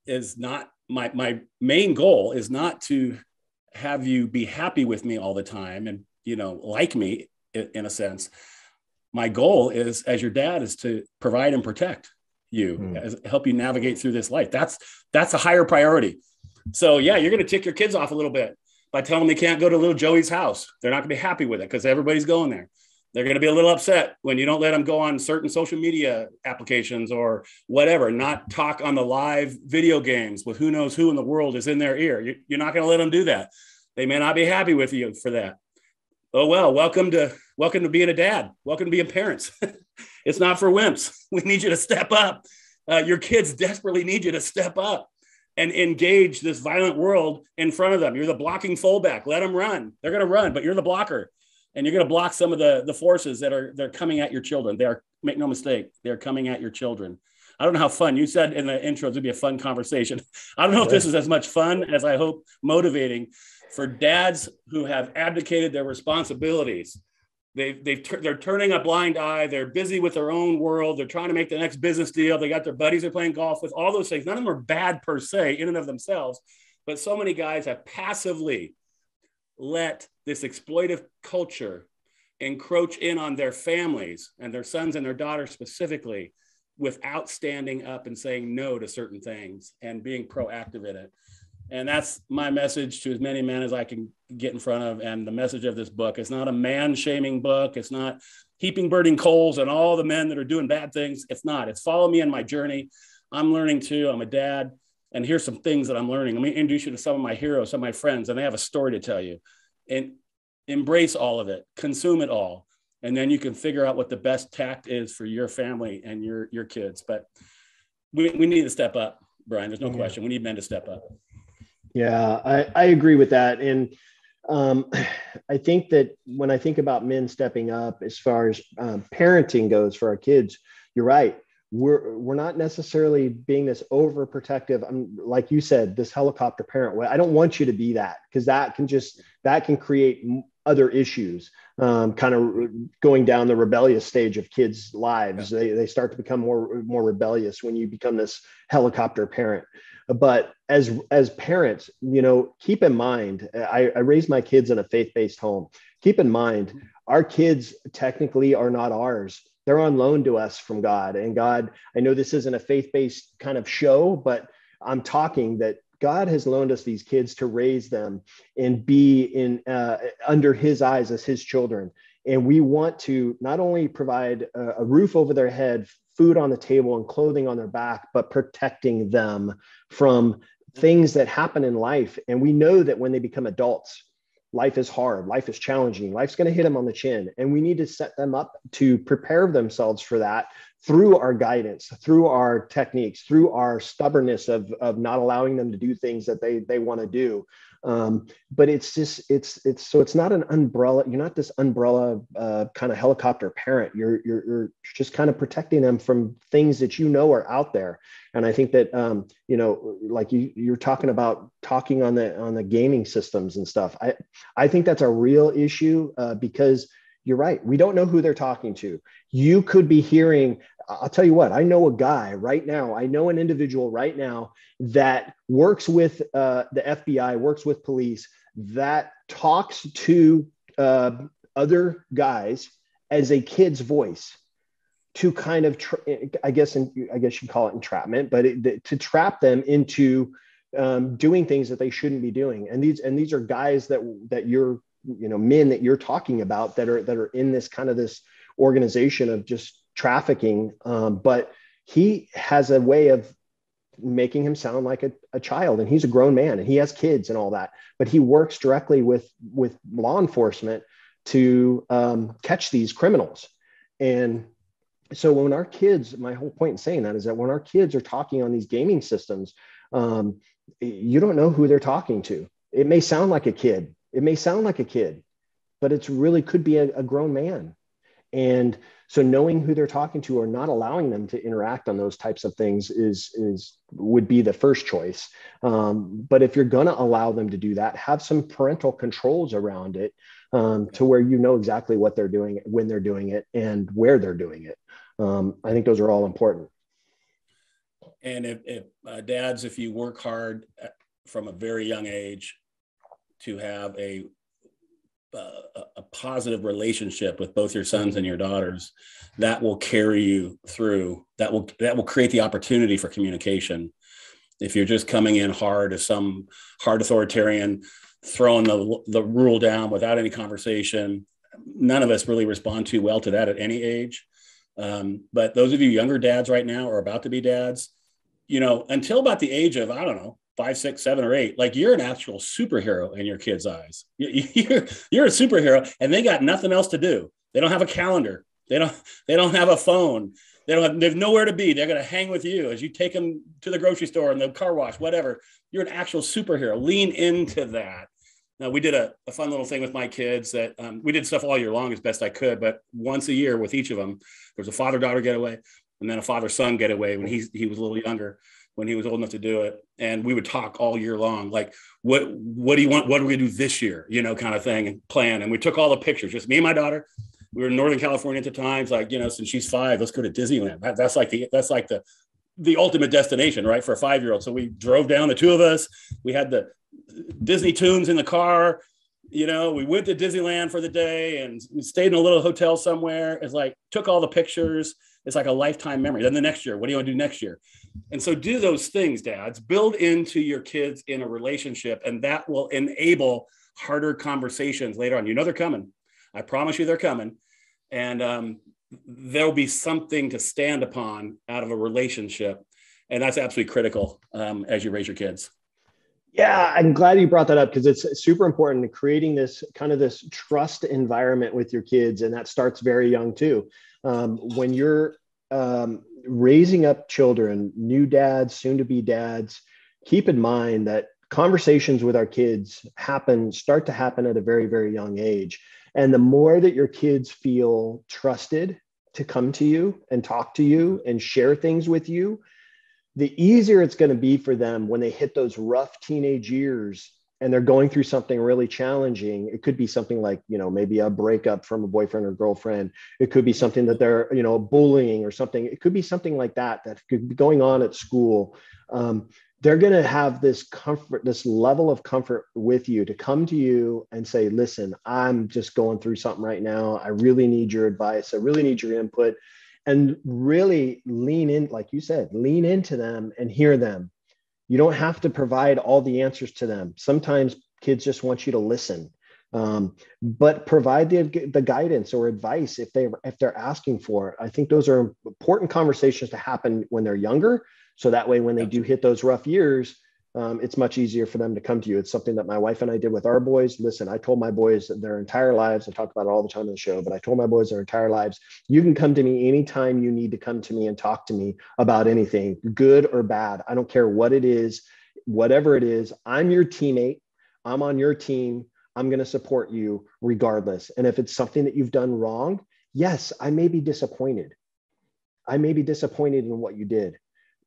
is not, my main goal is not to have you be happy with me all the time and, like me in a sense. My goal is, as your dad, is to provide and protect you, help you navigate through this life. That's a higher priority. So yeah, you're going to tick your kids off a little bit by telling them they can't go to little Joey's house. They're not going to be happy with it because everybody's going there. They're going to be a little upset when you don't let them go on certain social media applications or whatever, not talk on the live video games with who knows who in the world is in their ear. You're not going to let them do that. They may not be happy with you for that. Oh, well, welcome to being a dad. Welcome to being parents. It's not for wimps. We need you to step up. Your kids desperately need you to step up and engage this violent world in front of them. You're the blocking fullback. Let them run. They're going to run, but you're the blocker. And you're going to block some of the forces they're coming at your children. Make no mistake, they're coming at your children. I don't know how fun, you said in the intro, it'd be a fun conversation. I don't know if this is as much fun as I hope motivating for dads who have abdicated their responsibilities. They're turning a blind eye. They're busy with their own world. They're trying to make the next business deal. They got their buddies they're playing golf with, all those things. None of them are bad per se in and of themselves, but so many guys have passively let this exploitive culture encroach in on their families and their sons and their daughters specifically, without standing up and saying no to certain things and being proactive in it. And that's my message to as many men as I can get in front of. And the message of this book, it's not a man-shaming book. It's not heaping burning coals on all the men that are doing bad things. It's not. It's follow me in my journey. I'm learning too. I'm a dad. And here's some things that I'm learning. Let me introduce you to some of my heroes, some of my friends, and they have a story to tell you. And embrace all of it. Consume it all. And then you can figure out what the best tact is for your family and your kids. But we need to step up, Bryan. There's no question. We need men to step up. Yeah, I agree with that. And I think that when I think about men stepping up as far as parenting goes for our kids, you're right. We're not necessarily being this overprotective. Like you said, this helicopter parent way. I don't want you to be that, because that can create other issues, kind of going down the rebellious stage of kids' lives. They start to become more rebellious when you become this helicopter parent. But as parents, keep in mind, I raised my kids in a faith-based home. Keep in mind, our kids technically are not ours. They're on loan to us from God. And God, I know this isn't a faith-based kind of show, but I'm talking that God has loaned us these kids to raise them and be in under his eyes as his children. And we want to not only provide a roof over their head, food on the table, and clothing on their back, but protecting them from things that happen in life. And we know that when they become adults, life is hard, life is challenging, life's going to hit them on the chin. And we need to set them up to prepare themselves for that through our guidance, through our techniques, through our stubbornness of not allowing them to do things that they want to do. But it's not an umbrella. You're not this umbrella kind of helicopter parent. You're just kind of protecting them from things that are out there. And I think that like you're talking about talking on the gaming systems and stuff. I think that's a real issue because you're right. We don't know who they're talking to. You could be hearing. I'll tell you what. I know a guy right now. I know an individual right now that works with the FBI, works with police, that talks to other guys as a kid's voice to kind of, I guess you call it entrapment, but to trap them into doing things that they shouldn't be doing. And these are guys that you're, men that you're talking about that are in this kind of this organization of just trafficking. But he has a way of making him sound like a child, and he's a grown man and he has kids and all that, but he works directly with law enforcement to catch these criminals. And so when our kids, my whole point in saying that is that when our kids are talking on these gaming systems, you don't know who they're talking to. It may sound like a kid. It may sound like a kid, but it's really could be a grown man. And so knowing who they're talking to or not allowing them to interact on those types of things is would be the first choice. But if you're going to allow them to do that, have some parental controls around it, to where you know exactly what they're doing, when they're doing it, and where they're doing it. I think those are all important. And if dads, if you work hard from a very young age to have a positive relationship with both your sons and your daughters, that will carry you through. That will create the opportunity for communication. If you're just coming in hard as some hard authoritarian, throwing the rule down without any conversation, none of us really respond too well to that at any age. But those of you younger dads right now or about to be dads, until about the age of, I don't know, 5, 6, 7, or 8, like you're an actual superhero in your kids' eyes. You're a superhero, and they got nothing else to do. They don't have a calendar. They don't have a phone. They have nowhere to be. They're going to hang with you as you take them to the grocery store and the car wash, whatever. You're an actual superhero. Lean into that. Now, we did a fun little thing with my kids that we did stuff all year long as best I could, but once a year with each of them, there was a father-daughter getaway and then a father-son getaway when he was a little younger, when he was old enough to do it. And we would talk all year long, like, what do you want? What are we going to do this year? Kind of thing, and plan. And we took all the pictures, just me and my daughter. We were in Northern California at the time. It's like, since she's 5, let's go to Disneyland. That's like the ultimate destination, right? For a 5-year-old. So we drove down, the two of us. We had the Disney tunes in the car. We went to Disneyland for the day and we stayed in a little hotel somewhere. It's like, took all the pictures. It's like a lifetime memory. Then the next year, what do you want to do next year? And so do those things, dads. Build into your kids in a relationship, and that will enable harder conversations later on. They're coming. I promise you they're coming. And there'll be something to stand upon out of a relationship. And that's absolutely critical as you raise your kids. Yeah, I'm glad you brought that up, because it's super important to creating this trust environment with your kids. And that starts very young too. When you're raising up children, new dads, soon to be dads, keep in mind that conversations with our kids start to happen at a very, very young age. And the more that your kids feel trusted to come to you and talk to you and share things with you, the easier it's going to be for them when they hit those rough teenage years and they're going through something really challenging. It could be something like, maybe a breakup from a boyfriend or girlfriend. It could be something that they're, bullying or something. It could be something like that could be going on at school. They're going to have this comfort, this level of comfort with you to come to you and say, listen, I'm just going through something right now. I really need your advice. I really need your input. And really lean in, like you said, lean into them and hear them. You don't have to provide all the answers to them. Sometimes kids just want you to listen, but provide the guidance or advice if they're asking for it. I think those are important conversations to happen when they're younger. So that way, when they do hit those rough years, it's much easier for them to come to you. It's something that my wife and I did with our boys. Listen, I told my boys their entire lives, I talk about it all the time on the show, but I told my boys their entire lives, you can come to me anytime you need to come to me and talk to me about anything, good or bad. I don't care what it is, whatever it is. I'm your teammate. I'm on your team. I'm going to support you regardless. And if it's something that you've done wrong, yes, I may be disappointed. I may be disappointed in what you did.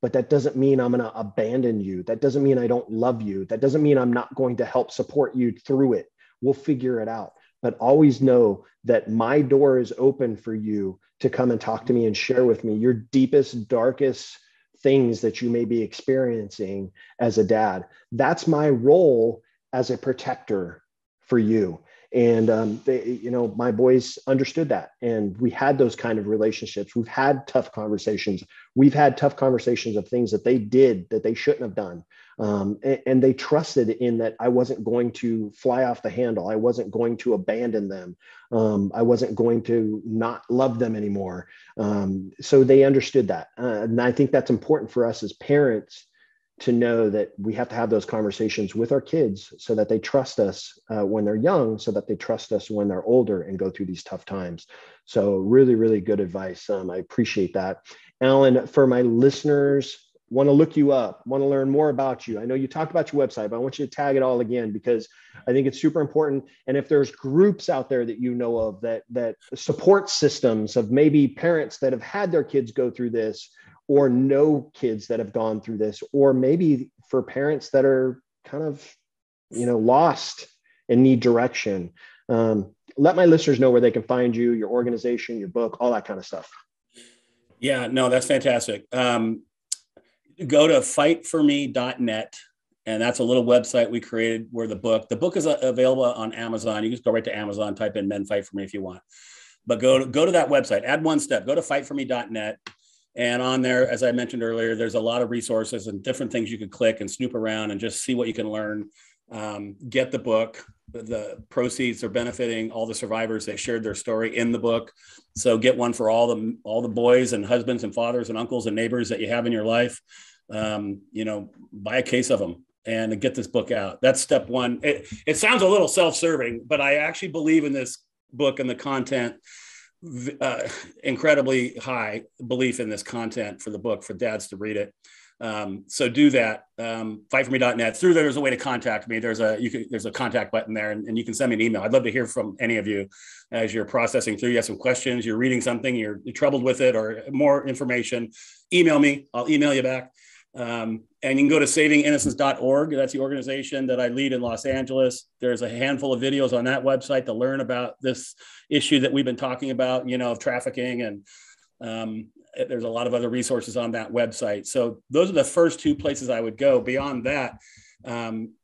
But that doesn't mean I'm going to abandon you. That doesn't mean I don't love you. That doesn't mean I'm not going to help support you through it. We'll figure it out. But always know that my door is open for you to come and talk to me and share with me your deepest, darkest things that you may be experiencing as a dad. That's my role as a protector for you. And my boys understood that. And we had those kind of relationships. We've had tough conversations. We've had tough conversations of things that they did that they shouldn't have done. And they trusted in that I wasn't going to fly off the handle. I wasn't going to abandon them. I wasn't going to not love them anymore. So they understood that. And I think that's important for us as parents to know that we have to have those conversations with our kids so that they trust us when they're young, so that they trust us when they're older and go through these tough times. So really, really good advice. I appreciate that. Alan, for my listeners, want to look you up, want to learn more about you. I know you talked about your website, but I want you to tag it all again, because I think it's super important. And if there's groups out there that you know of, that support systems of maybe parents that have had their kids go through this, or know kids that have gone through this, or maybe for parents that are kind of, lost and need direction. Let my listeners know where they can find you, your organization, your book, all that kind of stuff. Yeah, no, that's fantastic. Go to fightforme.net. And that's a little website we created where the book is available on Amazon. You can just go right to Amazon, type in Men Fight For Me if you want. But go to that website, add one step, go to fightforme.net. And on there, as I mentioned earlier, there's a lot of resources and different things you could click and snoop around and just see what you can learn. Get the book. The proceeds are benefiting all the survivors that shared their story in the book. So get one for all the boys and husbands and fathers and uncles and neighbors that you have in your life. Buy a case of them and get this book out. That's step one. It sounds a little self-serving, but I actually believe in this book and the content. Incredibly high belief in this content for the book, for dads to read it. So do that. Fightforme.net. Through there's a way to contact me. There's a contact button there, and you can send me an email. I'd love to hear from any of you as you're processing through. You have some questions, you're reading something, you're troubled with it, or more information. Email me. I'll email you back. And you can go to savinginnocence.org. That's the organization that I lead in Los Angeles. There's a handful of videos on that website to learn about this issue that we've been talking about, of trafficking. And there's a lot of other resources on that website. So those are the first two places I would go. Beyond that,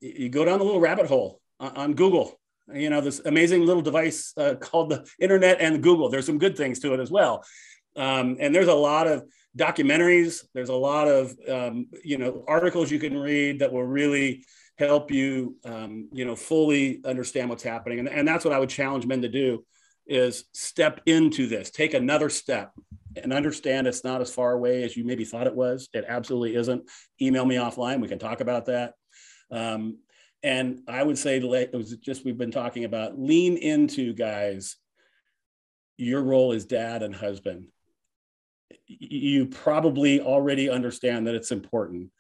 you go down the little rabbit hole on Google. This amazing little device called the internet and Google. There's some good things to it as well. And there's a lot of documentaries. There's a lot of, articles you can read that will really help you, fully understand what's happening. And that's what I would challenge men to do, is step into this, take another step and understand it's not as far away as you maybe thought it was. It absolutely isn't. Email me offline. We can talk about that. And I would say, it was just, we've been talking about, lean into, guys, your role as dad and husband. You probably already understand that it's important,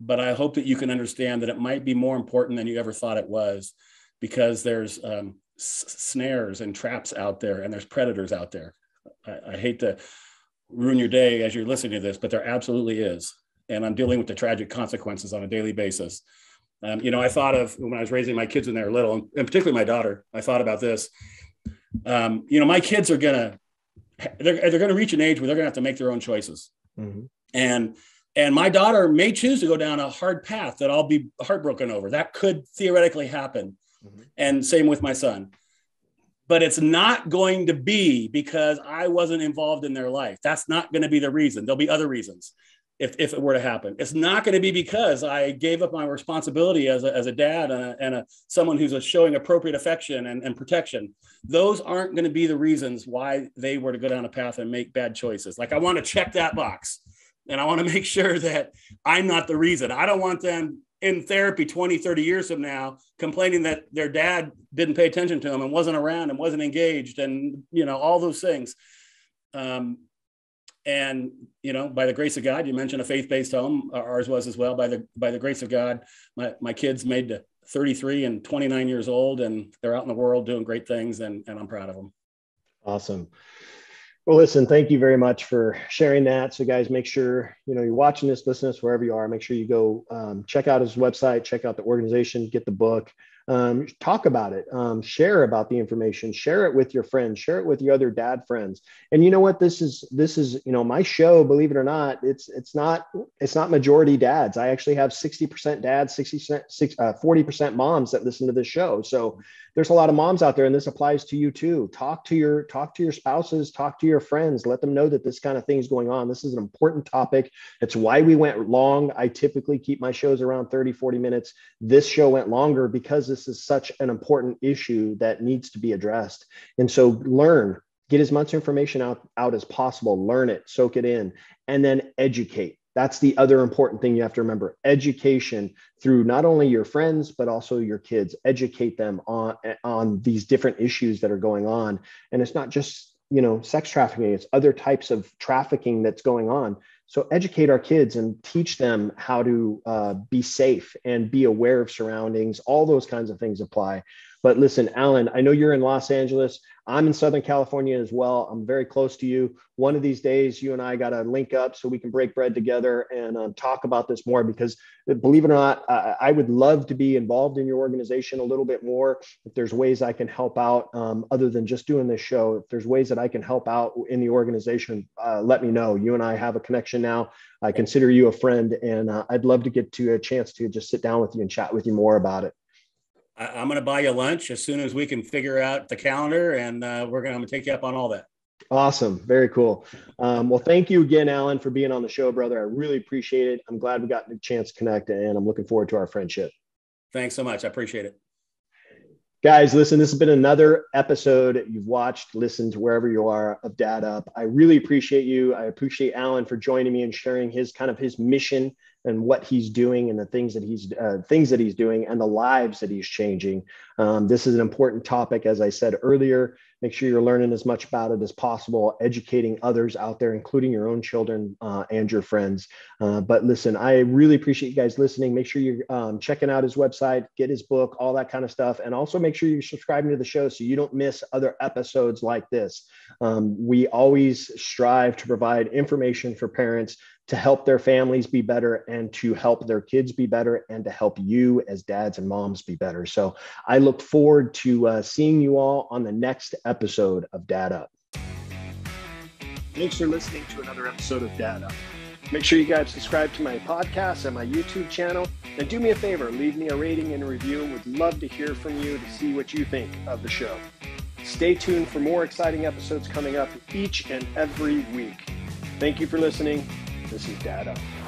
but I hope that you can understand that it might be more important than you ever thought it was, because there's snares and traps out there, and there's predators out there. I hate to ruin your day as you're listening to this, but there absolutely is. And I'm dealing with the tragic consequences on a daily basis. I thought of, when I was raising my kids when they were little, and particularly my daughter, I thought about this. My kids are they're going to reach an age where they're going to have to make their own choices. Mm-hmm. And my daughter may choose to go down a hard path that I'll be heartbroken over. That could theoretically happen. Mm-hmm. And same with my son. But it's not going to be because I wasn't involved in their life. That's not going to be the reason. There'll be other reasons if it were to happen. It's not going to be because I gave up my responsibility as a dad and someone who's showing appropriate affection and protection. Those aren't going to be the reasons why they were to go down a path and make bad choices. Like, I want to check that box, and I want to make sure that I'm not the reason. I don't want them in therapy 20, 30 years from now complaining that their dad didn't pay attention to them and wasn't around and wasn't engaged and, all those things. And, by the grace of God, you mentioned a faith-based home. Ours was as well. By the grace of God, my kids made to 33 and 29 years old, and they're out in the world doing great things, and I'm proud of them. Awesome. Well, listen, thank you very much for sharing that. So guys, make sure, you're watching this, listening to this, wherever you are, make sure you go check out his website, check out the organization, get the book, talk about it, share about the information, share it with your friends, share it with your other dad friends. And you know what, this is, my show, believe it or not, it's not majority dads. I actually have 60% dads, 40% moms that listen to this show. So there's a lot of moms out there, and this applies to you too. Talk to your spouses, talk to your friends, let them know that this kind of thing is going on. This is an important topic. It's why we went long. I typically keep my shows around 30, 40 minutes. This show went longer because this is such an important issue that needs to be addressed. And so get as much information out as possible, learn it, soak it in, and then educate. That's the other important thing you have to remember. Education through not only your friends, but also your kids. Educate them on these different issues that are going on. And it's not just, sex trafficking, it's other types of trafficking that's going on. So educate our kids and teach them how to be safe and be aware of surroundings. All those kinds of things apply. But listen, Alan, I know you're in Los Angeles. I'm in Southern California as well. I'm very close to you. One of these days, you and I got to link up so we can break bread together and talk about this more, because believe it or not, I would love to be involved in your organization a little bit more. If there's ways I can help out other than just doing this show, if there's ways that I can help out in the organization, let me know. You and I have a connection now. I consider you a friend, and I'd love to get to a chance to just sit down with you and chat with you more about it. I'm going to buy you lunch as soon as we can figure out the calendar, and I'm going to take you up on all that. Awesome. Very cool. Well, thank you again, Alan, for being on the show, brother. I really appreciate it. I'm glad we got the chance to connect, and I'm looking forward to our friendship. Thanks so much. I appreciate it. Guys, listen, this has been another episode you've watched, listened to wherever you are of Dad Up. I really appreciate you. I appreciate Alan for joining me and sharing his mission and what he's doing and the things that he's doing and the lives that he's changing. This is an important topic, as I said earlier. Make sure you're learning as much about it as possible, educating others out there, including your own children and your friends. But listen, I really appreciate you guys listening. Make sure you're checking out his website, get his book, all that kind of stuff. And also make sure you're subscribing to the show so you don't miss other episodes like this. We always strive to provide information for parents to help their families be better and to help their kids be better and to help you as dads and moms be better. So I look forward to seeing you all on the next episode of Dad Up. Thanks for listening to another episode of Dad Up. Make sure you guys subscribe to my podcast and my YouTube channel. And do me a favor, leave me a rating and a review. Would love to hear from you to see what you think of the show. Stay tuned for more exciting episodes coming up each and every week. Thank you for listening. This is Dad Up.